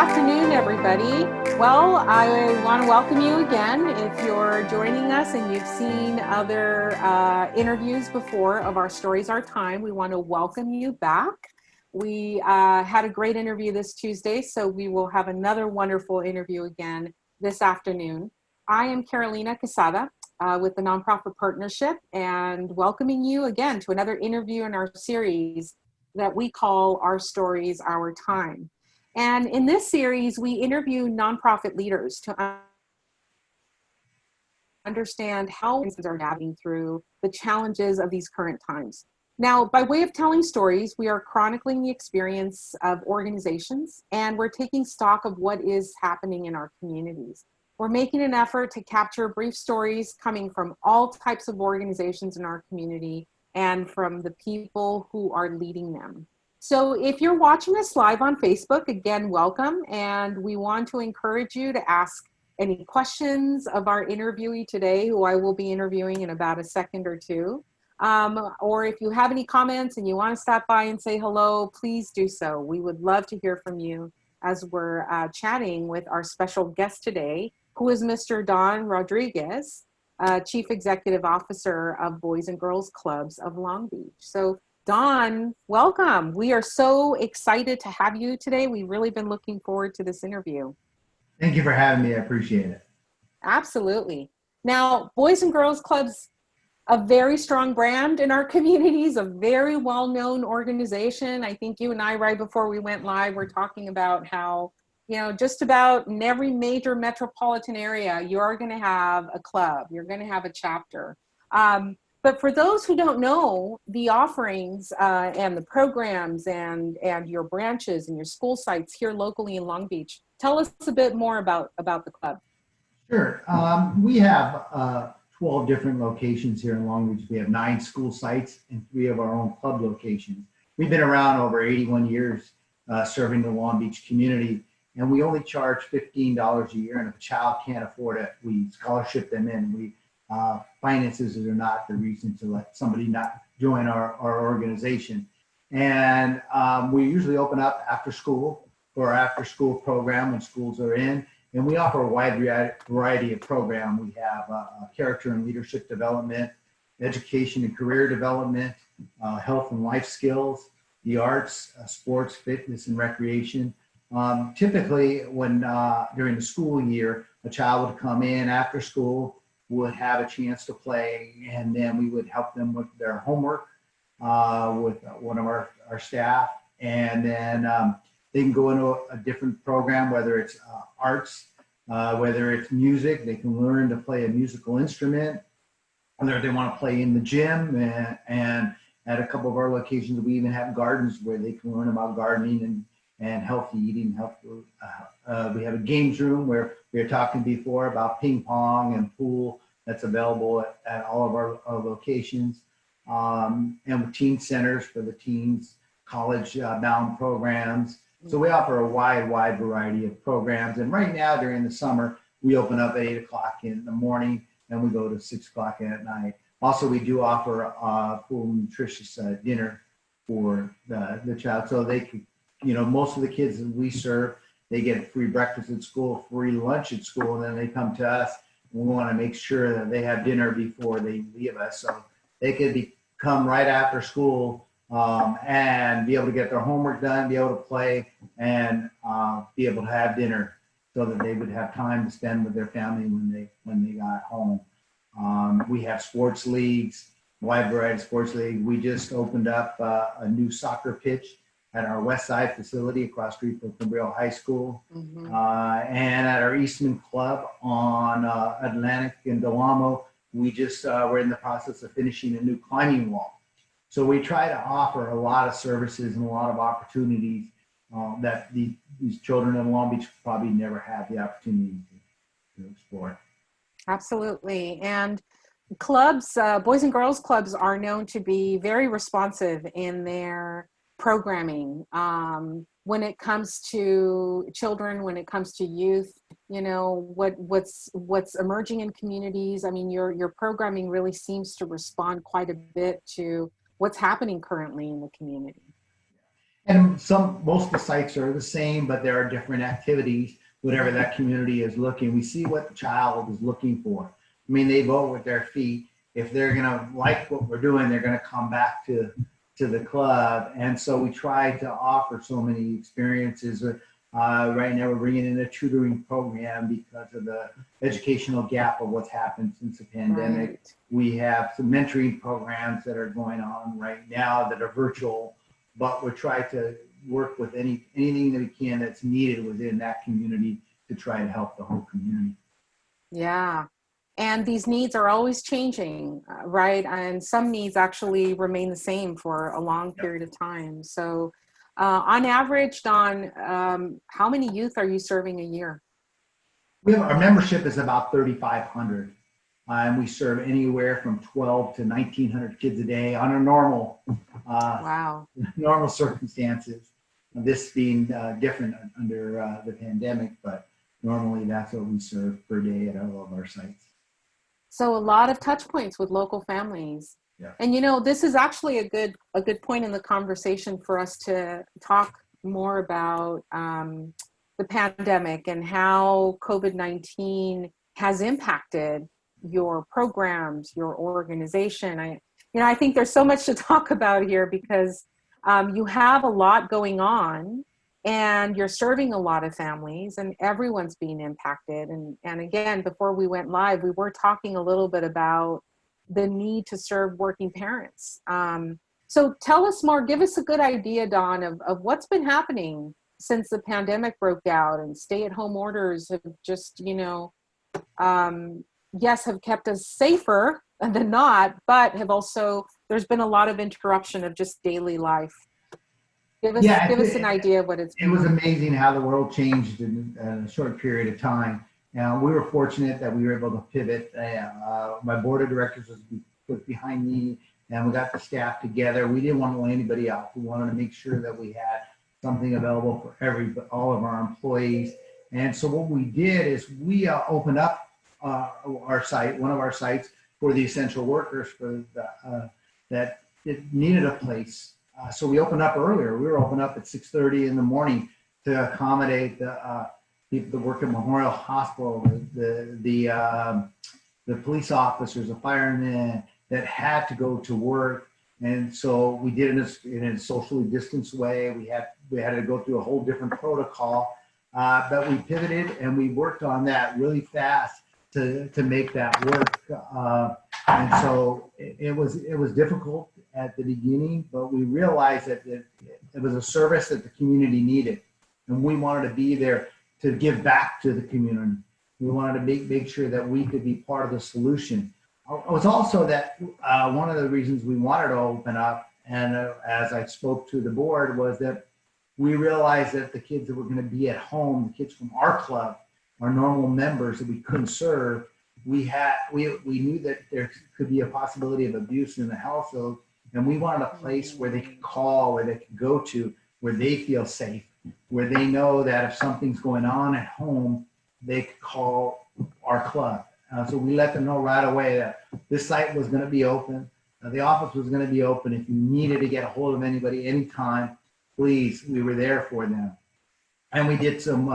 afternoon, everybody. Well, I want to welcome you again. If you're joining us and you've seen other interviews before of Our Stories, Our Time, we want to welcome you back. We had a great interview this Tuesday, so we will have another wonderful interview again this afternoon. I am Carolina Quezada with the Nonprofit Partnership, and welcoming you again to another interview in our series that we call Our Stories, Our Time. And in this series, we interview nonprofit leaders to understand how organizations are navigating through the challenges of these current times. Now, by way of telling stories, we are chronicling the experience of organizations, and we're taking stock of what is happening in our communities. We're making an effort to capture brief stories coming from all types of organizations in our community and from the people who are leading them. So if you're watching us live on Facebook, again, welcome. And we want to encourage you to ask any questions of our interviewee today, who I will be interviewing in about a second or two. Or if you have any comments and you want to stop by and say hello, please do so. We would love to hear from you as we're chatting with our special guest today, who is Mr. Don Rodriguez, Chief Executive Officer of Boys and Girls Clubs of Long Beach. So Don, welcome. We are so excited to have you today. We've really been looking forward to this interview. Thank you for having me. I appreciate it. Absolutely. Now, Boys and Girls Clubs, a very strong brand in our communities, a very well-known organization. I think you and I, right before we went live, were talking about how, just about in every major metropolitan area, you're going to have a club, you're going to have a chapter. But for those who don't know the offerings and the programs and your branches and your school sites here locally in Long Beach, tell us a bit more about the club. Sure. We have 12 different locations here in Long Beach. We have 9 school sites and 3 of our own club locations. We've been around over 81 years serving the Long Beach community, and we only charge $15 a year. And if a child can't afford it, we scholarship them in. Finances are not the reason to let somebody not join our organization. And we usually open up after school for our after school program when schools are in. And we offer a wide variety of program. We have character and leadership development, education and career development, health and life skills, the arts, sports, fitness, and recreation. Typically, when during the school year, a child would come in after school, would have a chance to play, and then we would help them with their homework with one of our staff, and then they can go into a different program, whether it's arts, whether it's music. They can learn to play a musical instrument, whether they want to play in the gym, and at a couple of our locations we even have gardens where they can learn about gardening and healthy eating, we have a games room where we were talking before about ping pong and pool that's available at all of our locations, and with teen centers for the teens, college bound programs. So we offer a wide variety of programs. And right now during the summer, we open up at 8 o'clock in the morning and we go to 6 o'clock at night. Also, we do offer a full nutritious dinner for the child. So they could, most of the kids that we serve, they get free breakfast at school, free lunch at school, and then they come to us. We want to make sure that they have dinner before they leave us. So they could come right after school and be able to get their homework done, be able to play, and be able to have dinner so that they would have time to spend with their family when they got home. We have sports leagues, wide variety of sports leagues. We just opened up a new soccer pitch at our West Side facility across the street from Cabrillo High School, and at our Eastman Club on Atlantic and Del Amo, we just we're in the process of finishing a new climbing wall. So we try to offer a lot of services and a lot of opportunities that these children in Long Beach probably never had the opportunity to explore. Absolutely. And clubs, Boys and Girls Clubs, are known to be very responsive in their programming when it comes to children, when it comes to youth. What's emerging in communities. I mean, your programming really seems to respond quite a bit to what's happening currently in the community. And most of the sites are the same, but there are different activities, whatever that community is looking. We see what the child is looking for. I mean, they vote with their feet. If they're going to like what we're doing, they're going to come back to the club. And so we try to offer so many experiences. Right now, we're bringing in a tutoring program because of the educational gap of what's happened since the pandemic. Right. We have some mentoring programs that are going on right now that are virtual, but we're trying to work with anything that we can that's needed within that community to try to help the whole community. Yeah. And these needs are always changing, right? And some needs actually remain the same for a long Yep. period of time. So, on average, Don, how many youth are you serving a year? Our membership is about 3,500, and we serve anywhere from 12 to 1,900 kids a day on a uh, Wow. normal circumstances. This being different under the pandemic, but normally that's what we serve per day at all of our sites. So a lot of touch points with local families. Yeah. And this is actually a good point in the conversation for us to talk more about the pandemic and how COVID-19 has impacted your programs, your organization. I think there's so much to talk about here because you have a lot going on and you're serving a lot of families and everyone's being impacted. And again, before we went live, we were talking a little bit about the need to serve working parents. So tell us more, give us a good idea, Don, of what's been happening since the pandemic broke out and stay-at-home orders have just, yes, have kept us safer than not, but have also, there's been a lot of interruption of just daily life. Give us an idea of what it's It was been. amazing how the world changed in a short period of time. Now, we were fortunate that we were able to pivot. My board of directors was put behind me, and we got the staff together. We didn't want to let anybody out. We wanted to make sure that we had something available for all of our employees. And so what we did is we opened up our site, one of our sites, for the essential workers that it needed a place. So we opened up earlier. We were open up at 6:30 in the morning to accommodate the people that work at Memorial Hospital, the police officers, the firemen that had to go to work. And so we did it in a socially distanced way. We had to go through a whole different protocol, but we pivoted and we worked on that really fast to make that work. And so it was difficult at the beginning, but we realized that it was a service that the community needed, and we wanted to be there to give back to the community. We wanted to make sure that we could be part of the solution. It was also that one of the reasons we wanted to open up, and as I spoke to the board, was that we realized that the kids that were going to be at home, the kids from our club, our normal members that we couldn't serve, we knew that there could be a possibility of abuse in the household, and we wanted a place where they could call, where they could go to, where they feel safe, where they know that if something's going on at home, they could call our club. So we let them know right away that this site was going to be open, the office was going to be open. If you needed to get a hold of anybody anytime, please, we were there for them. And we did some,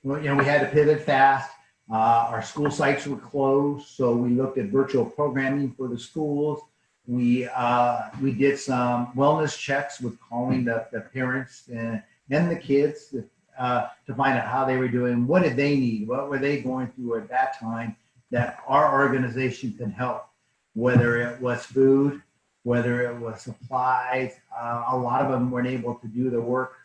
we had to pivot fast. Our school sites were closed, so we looked at virtual programming for the schools. We did some wellness checks with calling the parents and the kids to find out how they were doing. What did they need? What were they going through at that time that our organization can help? Whether it was food, whether it was supplies. A lot of them weren't able to do the work,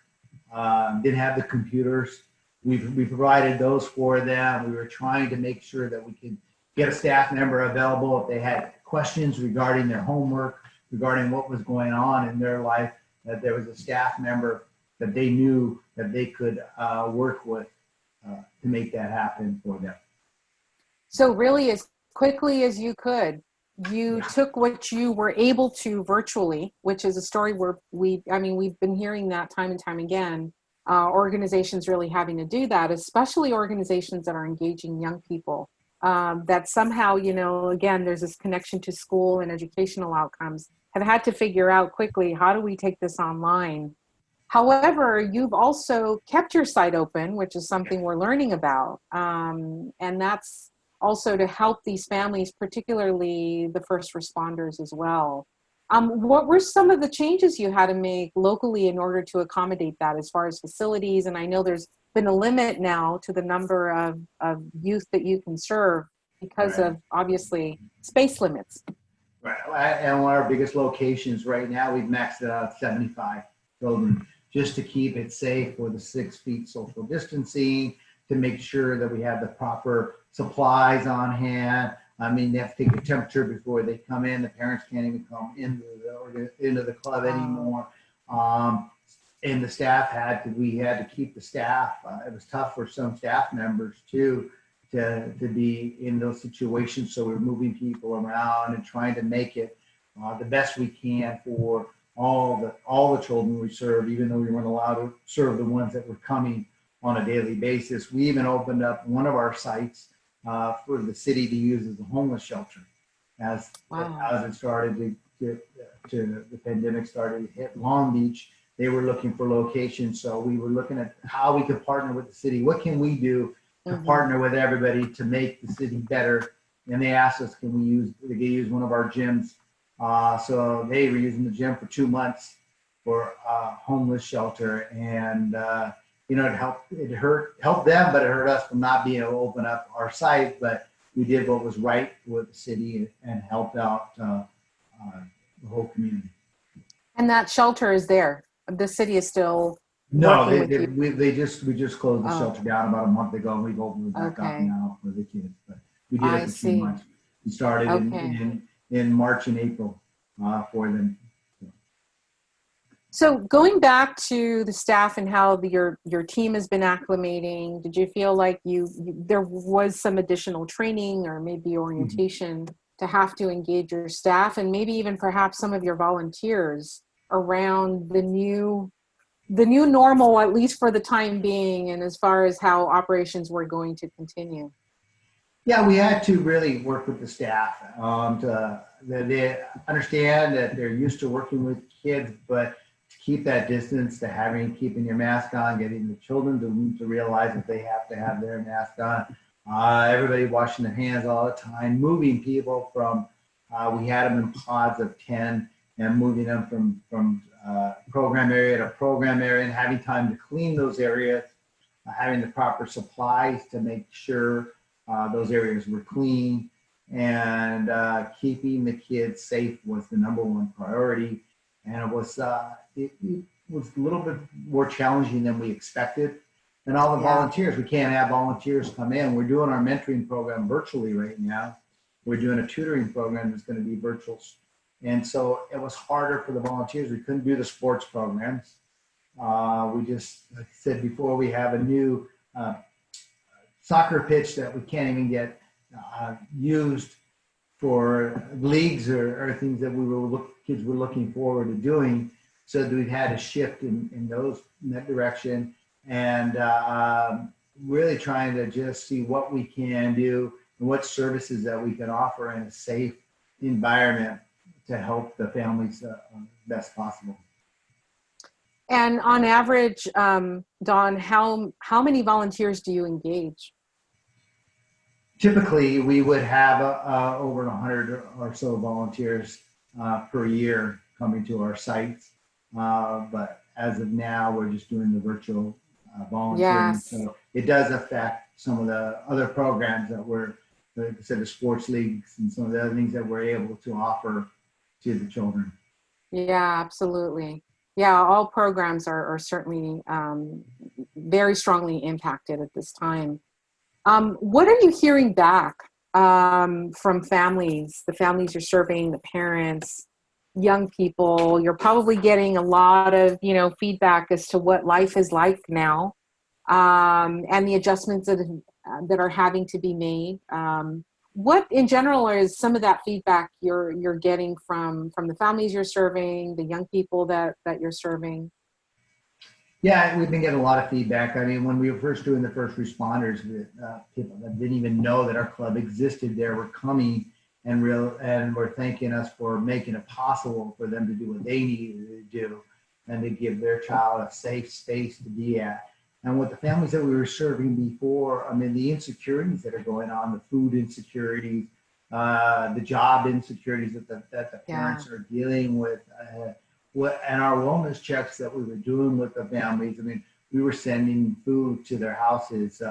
didn't have the computers. We provided those for them. We were trying to make sure that we could get a staff member available if they had questions regarding their homework, regarding what was going on in their life, that there was a staff member that they knew that they could work with to make that happen for them. So really, as quickly as you could, you took what you were able to virtually, which is a story where we've been hearing that time and time again. Organizations really having to do that, especially organizations that are engaging young people. That somehow, again, there's this connection to school and educational outcomes, have had to figure out quickly, how do we take this online? However, you've also kept your site open, which is something we're learning about. And that's also to help these families, particularly the first responders as well. What were some of the changes you had to make locally in order to accommodate that as far as facilities? And I know there's been a limit now to the number of youth that you can serve because Right. of obviously space limits. Right. And one of our biggest locations right now, we've maxed it out at 75 children just to keep it safe with the 6 feet social distancing, to make sure that we have the proper supplies on hand. I mean, they have to take a temperature before they come in. The parents can't even come into the club anymore. And the staff we had to keep the staff. It was tough for some staff members too, to be in those situations. So we're moving people around and trying to make it the best we can for all the children we serve, even though we weren't allowed to serve the ones that were coming on a daily basis. We even opened up one of our sites for the city to use as a homeless shelter as it started the pandemic started to hit Long Beach. They were looking for locations, so we were looking at how we could partner with the city. What can we do to partner with everybody to make the city better? And they asked us, they could use one of our gyms. So they were using the gym for 2 months for a homeless shelter. And, it helped them, but it hurt us from not being able to open up our site. But we did what was right with the city and helped out the whole community. And that shelter is there. The city is still No, working with you. we just closed the shelter down about a month ago, and we've opened it back up now for the kids. But we did it for 2 months. We started in March and April for them. So going back to the staff and how your team has been acclimating, did you feel like there was some additional training or maybe orientation to have to engage your staff and maybe even perhaps some of your volunteers around the new normal, at least for the time being, and as far as how operations were going to continue? Yeah, we had to really work with the staff that they understand that they're used to working with kids, but to keep that distance, to keeping your mask on, getting the children to realize that they have to have their mask on. Everybody washing their hands all the time, moving people from, we had them in pods of 10 and moving them from program area to program area and having time to clean those areas, having the proper supplies to make sure those areas were clean, and keeping the kids safe was the number one priority. And it was a little bit more challenging than we expected. And all the volunteers, we can't have volunteers come in. We're doing our mentoring program virtually right now. We're doing a tutoring program that's going to be virtual. And so it was harder for the volunteers. We couldn't do the sports programs. We just, like I said before, we have a new soccer pitch that we can't even get used for leagues or things that kids were looking forward to doing. So we've had a shift in that direction, and really trying to just see what we can do and what services that we can offer in a safe environment to help the families best possible. And on average, Don, how many volunteers do you engage? Typically, we would have over 100 or so volunteers per year coming to our sites. But as of now, we're just doing the virtual volunteering. Yes. So it does affect some of the other programs that like I said, the sports leagues and some of the other things that we're able to offer to the children. Yeah, absolutely. Yeah, all programs are certainly very strongly impacted at this time. What are you hearing back from families, the families you're serving, the parents, young people? You're probably getting a lot of, feedback as to what life is like now, and the adjustments that are having to be made. What in general is some of that feedback you're getting from the families you're serving, the young people that you're serving? Yeah, we've been getting a lot of feedback. I mean, when we were first doing the first responders, people that didn't even know that our club existed there were coming and were thanking us for making it possible for them to do what they needed to do. and to give their child a safe space to be at. And with the families that we were serving before, I mean, the insecurities that are going on, the food insecurities, the job insecurities that the parents are dealing with, and our wellness checks that we were doing with the families. I mean, we were sending food to their houses.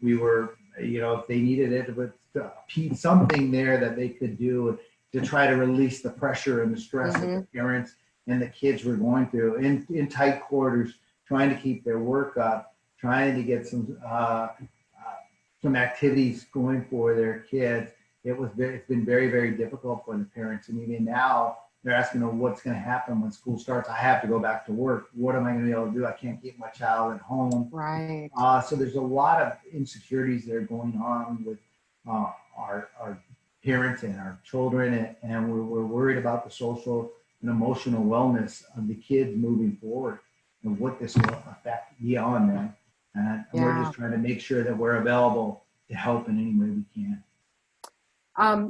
We were, if they needed it, with something there that they could do to try to release the pressure and the stress that the parents and the kids were going through in tight quarters, trying to keep their work up, trying to get some activities going for their kids. It's been very, very difficult for the parents. And even now, they're asking, what's going to happen when school starts? I have to go back to work. What am I going to be able to do? I can't keep my child at home. Right. So there's a lot of insecurities that are going on with our parents and our children, and we're worried about the social and emotional wellness of the kids moving forward and what this will affect beyond them. And we're just trying to make sure that we're available to help in any way we can.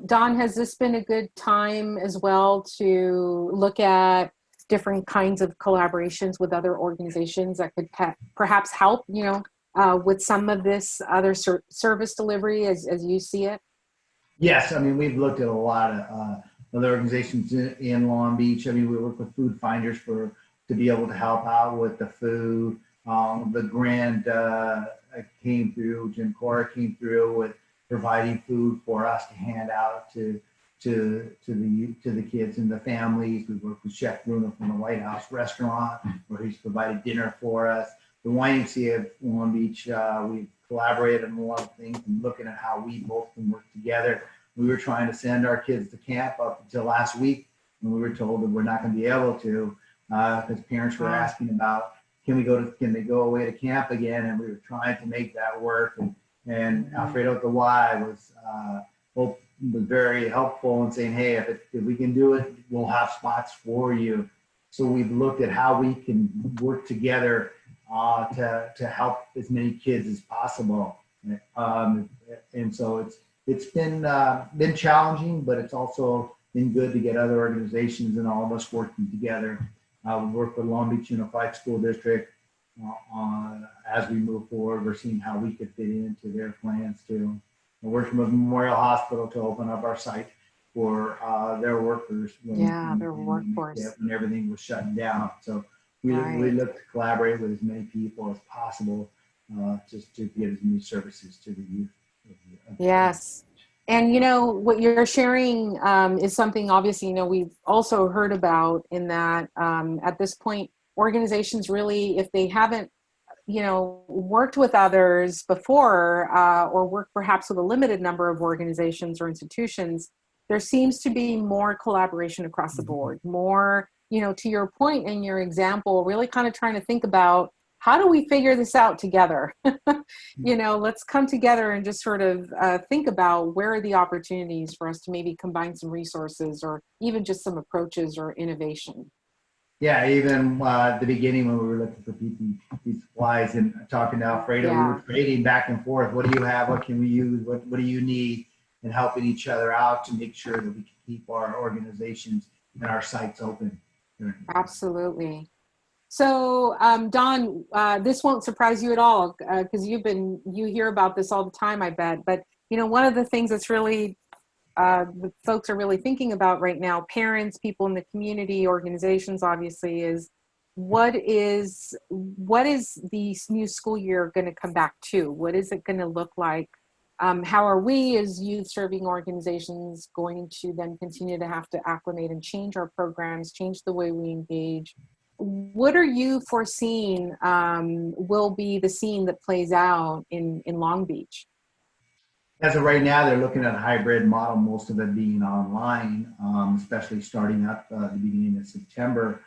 Don, has this been a good time as well to look at different kinds of collaborations with other organizations that could perhaps help, with some of this other service delivery as you see it? Yes, I mean, we've looked at a lot of other organizations in Long Beach. I mean, we work with food finders to be able to help out with the food. The grant came through, Jim Cora came through with providing food for us to hand out to the kids and the families. We work with Chef Bruno from the White House restaurant, where he's provided dinner for us. The YMCA of Long Beach, we've collaborated on a lot of things and looking at how we both can work together. We were trying to send our kids to camp up until last week, and we were told that we're not going to be able to, because parents were asking about, can they go away to camp again? And we were trying to make that work. And Alfredo at the Y was very helpful in saying, hey, if we can do it, we'll have spots for you. So we've looked at how we can work together to help as many kids as possible. And so it's been challenging, but it's also been good to get other organizations and all of us working together. We work with Long Beach Unified School District as we move forward. We're seeing how we could fit into their plans too. We're working with Memorial Hospital to open up our site for their workers. Their workforce. When everything was shutting down. So we look to collaborate with as many people as possible just to get as many services to the youth. Yes. And, what you're sharing is something, obviously, we've also heard about in that at this point, organizations really, if they haven't, worked with others before or worked perhaps with a limited number of organizations or institutions, there seems to be more collaboration across the board, more, to your point and your example, really kind of trying to think about, how do we figure this out together? Let's come together and just sort of think about where are the opportunities for us to maybe combine some resources or even just some approaches or innovation. Yeah, even at the beginning when we were looking for PPE supplies and talking to Alfredo, we were trading back and forth. What do you have? What can we use? What do you need? And helping each other out to make sure that we can keep our organizations and our sites open. Absolutely. So, Don, this won't surprise you at all because you hear about this all the time, I bet. But, one of the things that's really the folks are really thinking about right now, parents, people in the community, organizations, obviously, is what is the new school year going to come back to? What is it going to look like? How are we as youth serving organizations going to then continue to have to acclimate and change our programs, change the way we engage? What are you foreseeing will be the scene that plays out in Long Beach? As of right now, they're looking at a hybrid model, most of it being online, especially starting up the beginning of September.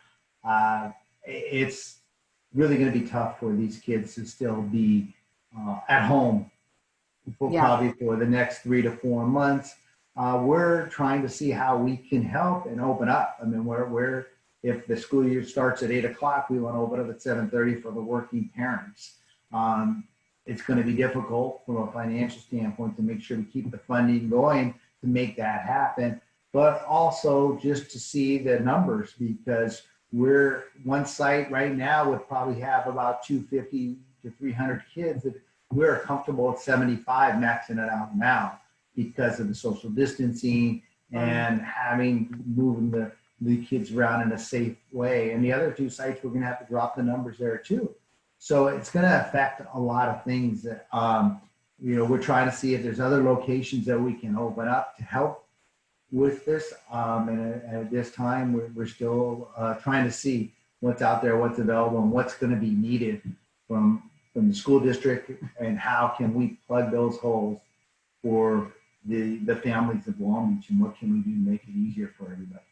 It's really going to be tough for these kids to still be at home probably for the next 3 to 4 months. We're trying to see how we can help and open up. I mean, if the school year starts at 8 o'clock, we want to open up at 7:30 for the working parents. It's going to be difficult from a financial standpoint to make sure we keep the funding going to make that happen, but also just to see the numbers, because we're one site right now would probably have about 250 to 300 kids. That we're comfortable at 75 maxing it out now because of the social distancing and moving the kids around in a safe way. And the other two sites, we're going to have to drop the numbers there too. So it's going to affect a lot of things that, we're trying to see if there's other locations that we can open up to help with this. And at this time, we're still trying to see what's out there, what's available, and what's going to be needed from the school district, and how can we plug those holes for the families of Long Beach, and what can we do to make it easier for everybody.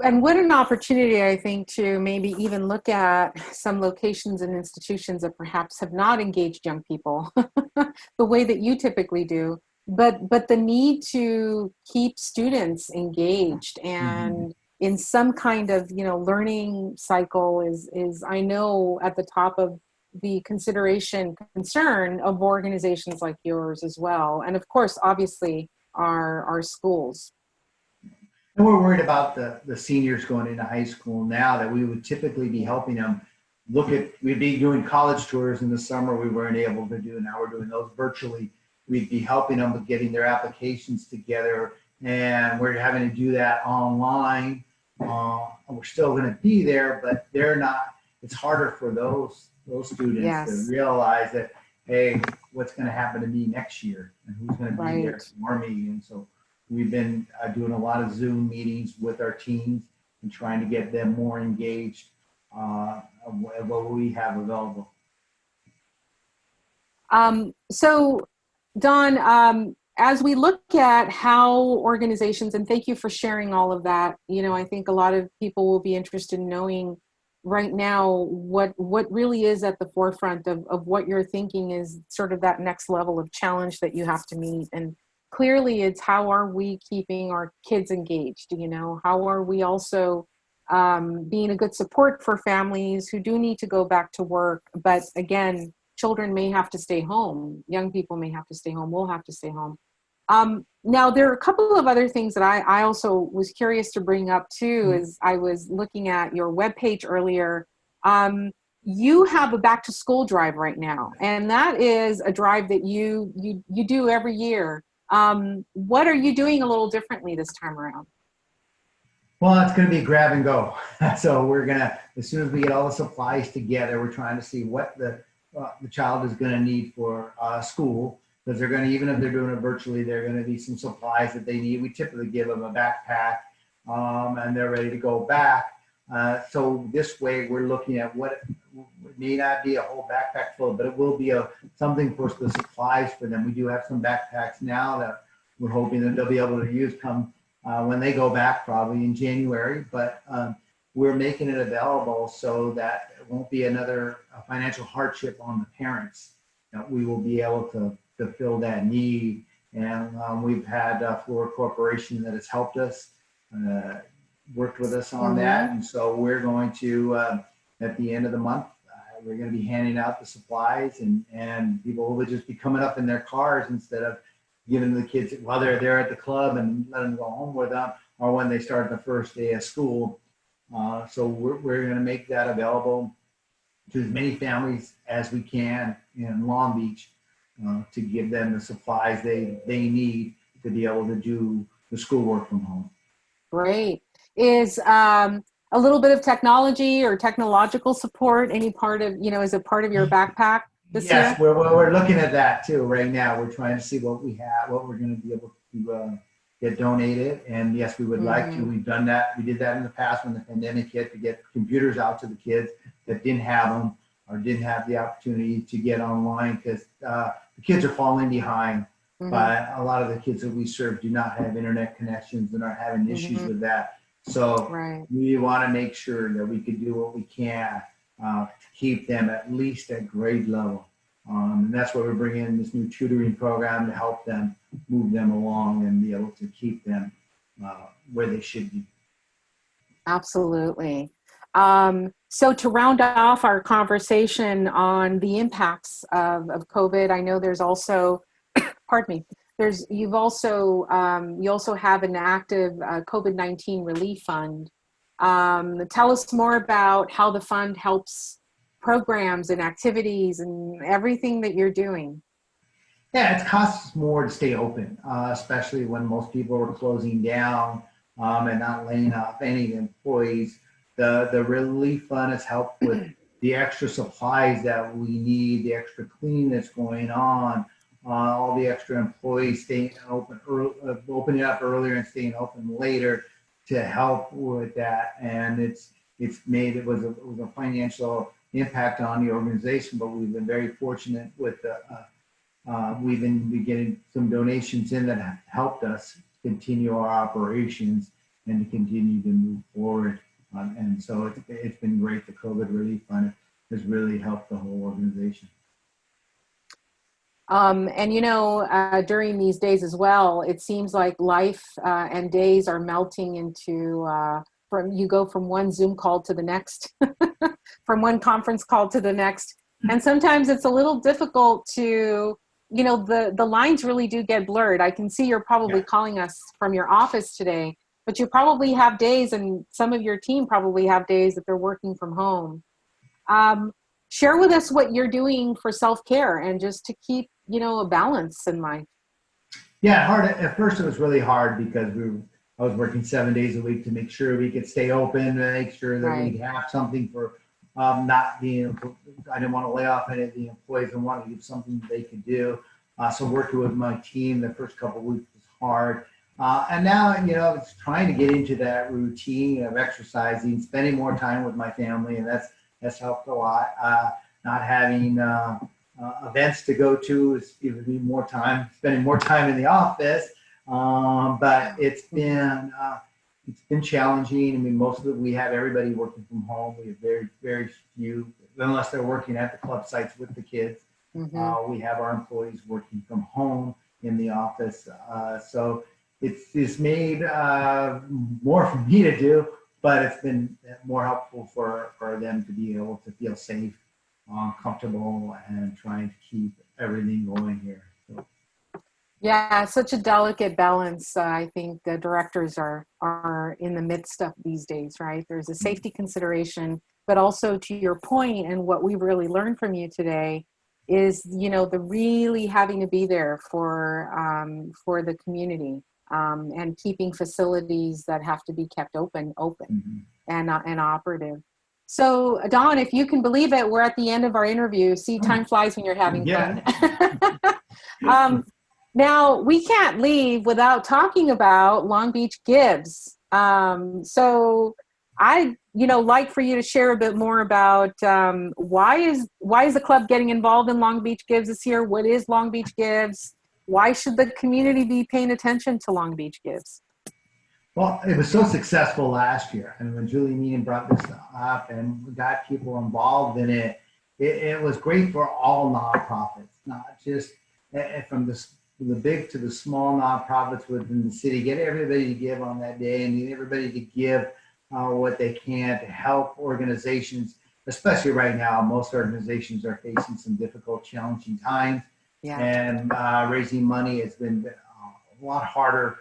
And what an opportunity, I think, to maybe even look at some locations and institutions that perhaps have not engaged young people the way that you typically do, but the need to keep students engaged and in some kind of, learning cycle is I know at the top of the concern of organizations like yours as well. And of course, obviously, our schools. And we're worried about the seniors going into high school now, that we would typically be helping them we'd be doing college tours in the summer we weren't able to do. Now we're doing those virtually. We'd be helping them with getting their applications together, and we're having to do that online. We're still going to be there, but they're not. It's harder for those students to realize that, hey, what's going to happen to me next year, and who's going to be there for me. And so we've been doing a lot of Zoom meetings with our teams and trying to get them more engaged of what we have available. So, Don, as we look at how organizations, and thank you for sharing all of that, I think a lot of people will be interested in knowing right now what really is at the forefront of what you're thinking is sort of that next level of challenge that you have to meet. And clearly it's how are we keeping our kids engaged? How are we also being a good support for families who do need to go back to work, but again, children may have to stay home. Young people may have to stay home. We'll have to stay home. Now, there are a couple of other things that I also was curious to bring up too, as I was looking at your webpage earlier. You have a back to school drive right now, and that is a drive that you do every year. What are you doing a little differently this time around? Well, it's going to be grab and go. So we're going to, as soon as we get all the supplies together, we're trying to see what the child is going to need for school, because they're going to, even if they're doing it virtually, they're going to need some supplies that they need. We typically give them a backpack, and they're ready to go back. So this way we're looking at what it may not be a whole backpack full, but it will be something for the supplies for them. We do have some backpacks now that we're hoping that they'll be able to use come when they go back, probably in January, but we're making it available so that it won't be another financial hardship on the parents. That we will be able to fill that need. And we've had Flora Corporation that has helped us, worked with us on that. And so we're going to, at the end of the month, we're going to be handing out the supplies, and people will just be coming up in their cars instead of giving the kids while they're there at the club and let them go home with them, or when they start the first day of school. So we're going to make that available to as many families as we can in Long Beach, to give them the supplies they need to be able to do the schoolwork from home. Great. Is a little bit of technology or technological support any part of, is it part of your backpack this year? Yes, we're looking at that too right now. We're trying to see what we have, what we're going to be able to get donated. And yes, we would like to. We've done that. We did that in the past when the pandemic hit, to get computers out to the kids that didn't have them or didn't have the opportunity to get online, because the kids are falling behind. But a lot of the kids that we serve do not have internet connections and are having issues with that. So we want to make sure that we can do what we can to keep them at least at grade level. And that's why we're bringing in this new tutoring program to help them move them along and be able to keep them where they should be. Absolutely. So to round off our conversation on the impacts of COVID, I know there's also, pardon me, you also have an active COVID-19 relief fund. Tell us more about how the fund helps programs and activities and everything that you're doing. Yeah, it costs more to stay open, especially when most people are closing down and not laying off any employees. The relief fund has helped with the extra supplies that we need, the extra cleaning that's going on, all the extra employees staying open, opening up earlier and staying open later to help with that. And it's made it was a financial impact on the organization, but we've been very fortunate with the we've been getting some donations in that have helped us continue our operations and to continue to move forward. And so it's been great. The COVID Relief Fund has really helped the whole organization. And during these days as well, it seems like life and days are melting into you go from one Zoom call to the next, from one conference call to the next. And sometimes it's a little difficult to, the lines really do get blurred. I can see you're probably calling us from your office today, but you probably have days, and some of your team probably have days that they're working from home. Share with us what you're doing for self-care and just to keep, a balance in life. Yeah, hard. At first it was really hard because I was working 7 days a week to make sure we could stay open and make sure that we'd have something for not being, I didn't want to lay off any of the employees and wanted to give something they could do. So working with my team the first couple of weeks was hard. And now, it's trying to get into that routine of exercising, spending more time with my family, and that's helped a lot. Not having events to go to is giving me more time, spending more time in the office. But it's been challenging. I mean, most of it, we have everybody working from home. We have very, very few, unless they're working at the club sites with the kids. Mm-hmm. We have our employees working from home in the office. So it's made more for me to do, but it's been more helpful for them to be able to feel safe, comfortable, and trying to keep everything going here. So. Yeah, such a delicate balance. I think the directors are in the midst of these days, right? There's a safety consideration, but also to your point, and what we really learned from you today is, the really having to be there for the community, and keeping facilities that have to be kept open mm-hmm. and operative. So, Don, if you can believe it, we're at the end of our interview. See, time flies when you're having fun. Now, we can't leave without talking about Long Beach Gives. So I'd like for you to share a bit more about why is the club getting involved in Long Beach Gives this year? What is Long Beach Gives? Why should the community be paying attention to Long Beach Gives? Well, it was so successful last year. And when Julie Meehan brought this up and we got people involved in it, it was great for all nonprofits, not just from the big to the small nonprofits within the city. Get everybody to give on that day and get everybody to give what they can to help organizations, especially right now. Most organizations are facing some difficult, challenging times. Yeah. And raising money has been a lot harder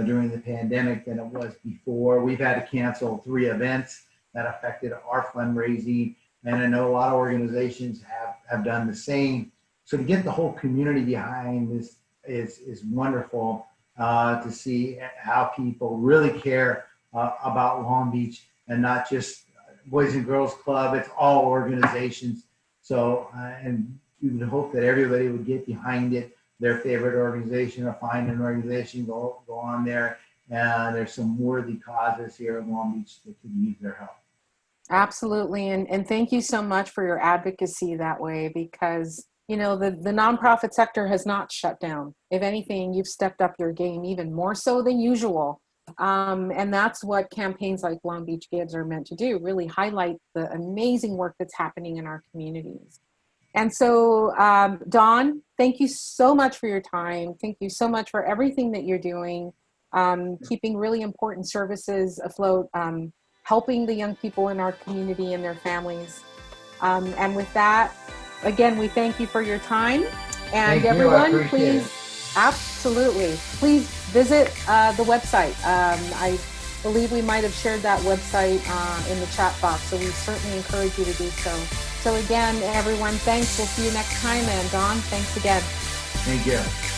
during the pandemic than it was before. We've had to cancel 3 events that affected our fundraising, and I know a lot of organizations have done the same. So to get the whole community behind this is wonderful to see how people really care about Long Beach, and not just Boys and Girls Club. It's all organizations. So and we would hope that everybody would get behind it, their favorite organization, or find an organization, go on there. And there's some worthy causes here in Long Beach that could use their help. Absolutely. And thank you so much for your advocacy that way, because the nonprofit sector has not shut down. If anything, you've stepped up your game even more so than usual. And that's what campaigns like Long Beach Gives are meant to do, really highlight the amazing work that's happening in our communities. And so, Dawn, thank you so much for your time. Thank you so much for everything that you're doing, keeping really important services afloat, helping the young people in our community and their families. And with that, again, we thank you for your time. And thank everyone, please, absolutely, please visit the website. believe we might have shared that website in the chat box, so we certainly encourage you to do so. So again, everyone, thanks. We'll see you next time. And Don, thanks again. Thank you.